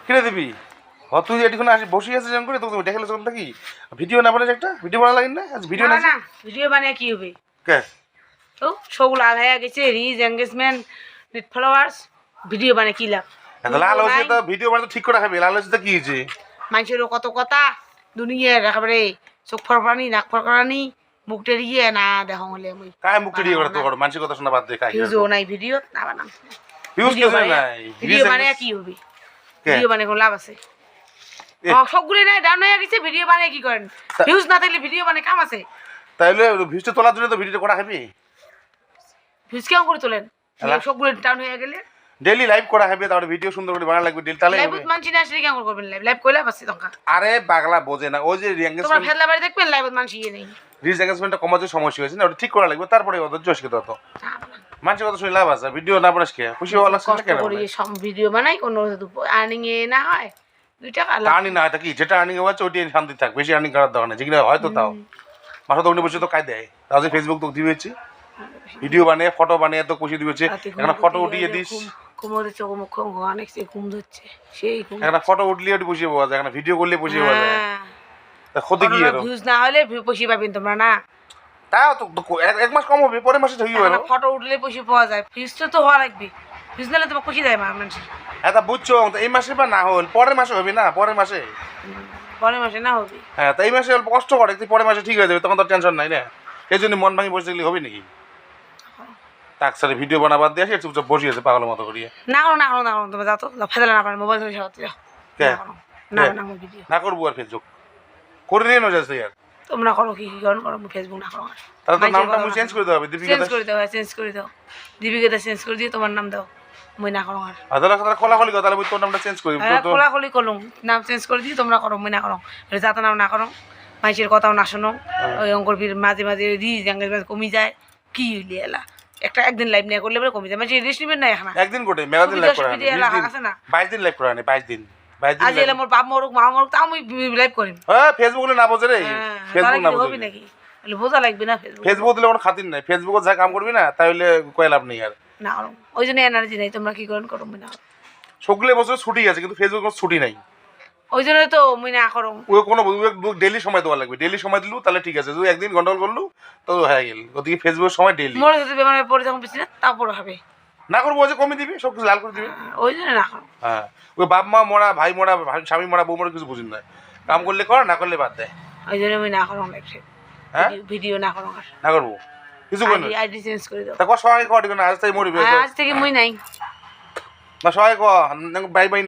কিনে দিবি তুই এটিখানে আসি বসে আছে যেমন করে তোকে দেখালে তখন কি ভিডিও না বানাস একটা ভিডিও বানা লাগে না ভিডিও না না ভিডিও বানিয়ে কি হবে কে তো সবগুলো লাল হয়ে গেছে reach engagement net followers video বানিয়ে কি লাভ লাল হচ্ছে তো ভিডিও বানাতে ঠিক করে খাবি লাল হচ্ছে তো কি হয়েছে মানুষেরও কত কথা দুনিয়ার একেবারে চোখ ফরফরানি নাক ফরফরানি মুখ টেরিয়ে না দেখা হলে আমি কায় মুখ টেরিয়ে করে তো কর মানুষের কথা শোনা বাদ দে কাই ভিউজও নাই ভিডিও না বানাম ভিউজ কেন নাই ভিডিও বানিয়ে কি হবে ভিডিও বানিয়ে কোনো লাভ আছে সবগুলো নাই ডাউন হয়ে গেছে ভিডিও বানিয়ে কি করেন ভিউজ না থাকলে ভিডিও বানিয়ে কাম আছে তাইলে ভিউজটা তোলার জন্য তো ভিডিওটা করা খাবি ভিউজ কেমন করে তোলেন সবগুলো ডাউন হয়ে গেলে ডেইলি লাইভ করা হবে তাহলে ভিডিও সুন্দর করে বানানো লাগবে ডেইলি তাহলে লাইভ মানছি না আসলে কেমন করবেন লাইভ লাইভ কইলা বাসি তখন আরে পাগলা বোঝে না ওই যে তোমরা রিএঙ্গেজমেন্ট ফেলা বাড়ি দেখবেন লাইভ মানছি নেই রিচ এঙ্গেজমেন্টটা কমাতে সমস্যা হয়েছে না ওটা ঠিক করা লাগবে তারপরে ওদের জোশ খেতে হতো মানুষের কথা শুনে লাভ আছে ভিডিও না বানাস কে খুশি হওয়া লাগছে কষ্ট করি সব ভিডিও বানাই কোনো আর্নিং এ না হয় 2 টাকা আর্নিং না এটা কি যেটা আর্নিং হচ্ছে ওইটাই শান্তি থাক বেশি আর্নিং করার দরকার নেই যেগুলো হয়তো তাও মাথা তো বসে তো কাজ দেয় তাহলে ফেসবুক তো দিয়েছি ভিডিও বানিয়ে ফটো বানিয়ে তো খুশি দিয়েছে এখন ফটো উঠিয়ে দিস কোমরে চোখ মুখ অনেক সে ঘুম ধরছে সেই ঘুম এখন ফটো উঠলে ওটি বসিয়ে পাওয়া যায় এখন ভিডিও করলে বসিয়ে পাওয়া যায় তা ক্ষতি কি এর ভিউজ না হলে পয়সা পাবেন তোমরা না তাও তো এক মাস কম হবে পরের মাসে হয়ে যাবে ফটো উঠলে পয়সা পাওয়া যায় ভিউজ তো হওয়া লাগবে ভিউজ নালে তোমার খুশি দেয় মানুষ হ্যাঁ তা বুঝছো এই মাসে বা না হল পরের মাসে হবে না পরের মাসে না হবে হ্যাঁ তা এই মাসে অল্প কষ্ট করে পরের মাসে ঠিক হয়ে যাবে তখন তো টেনশন নাই না এই জন্য মন ভাঙি বসে থাকলে হবে নাকি তাক সারে ভিডিও বানাবার দিয়ে আসে চুপচাপ বসে আছে পাগলের মতো করিয়ে না করো তুমি যাও তো ফেলে না পারে মোবাইল ধরে যাও না ভিডিও না করবো আর ফেসবুক করে নিয়ে যাচ্ছে আর তোমরা করো কি করো ফেসবুক না করো তাহলে তো নামটা মুই চেঞ্জ করে দেওয়া হবে দীপিকা চেঞ্জ করে দাও দীপিকাটা চেঞ্জ করে দিয়ে তোমার নাম দাও মই না করো আর আদালা কথা খোলাখুলি কথা তাহলে তোর নামটা চেঞ্জ করি তো খোলাখুলি করলুম নাম চেঞ্জ করে দিয়ে তোমরা করো মই না করো যাতে নাম না করো মানুষের কথাও না শোনো ওই অঙ্কর ভিড় মাঝে মাঝে রিচ এঙ্গেজমেন্ট কমে যায় কি হইলি এলা একদিন লাইভ নিয়ে করলে কমে যায় মানুষের রিস্ক নিবেন না এখন একদিন কোটে মেগাদিন লাইভ করা আছে না 22 দিন লাইভ করা নেই 22 দিন আজ এলে মোর বাপ মরুক মা মরুক তা আমি লাইভ করিম হ্যাঁ ফেসবুকে না বোঝে রে ফেসবুক না বোঝে নাকি তাহলে বোঝা লাগবে না ফেসবুক দিলে কোনো খাতির নাই ফেসবুকে যা কাম করবি না তাহলে কয় লাভ নেই আর না ওই জন্য এনার্জি নাই তোমরা কি করেন করো না সকলে বছর ছুটি আছে কিন্তু ফেসবুকে কোনো ছুটি নাই ওই জন্য তো মুই না করো ওই কোনো ডেইলি সময় দেওয়া লাগবে ডেইলি সময় দিলু তাহলে ঠিক আছে তুই একদিন গন্ডগোল করলু তো হয়ে গেল ওদিকে ফেসবুকের সময় ডেইলি মরে যদি বেমারে পড়ে যখন বেশি না তারপর হবে না করবো ওই যে কমে দিবি সব কিছু লাল করে দিবি ওই জন্য না করো হ্যাঁ ওই বাপ মা মরা ভাই মরা স্বামী মরা বউ মরা কিছু বুঝিন না কাম করলে কর না করলে বাদ দেয় ওই জন্য আমি না করো হ্যাঁ ভিডিও না করো না করবো কিছু করবো আইডি চেঞ্জ করে দাও তা কর সবাই কর আজ তাই মরিবে আজ থেকে মুই নাই না সবাই কর বাই বাই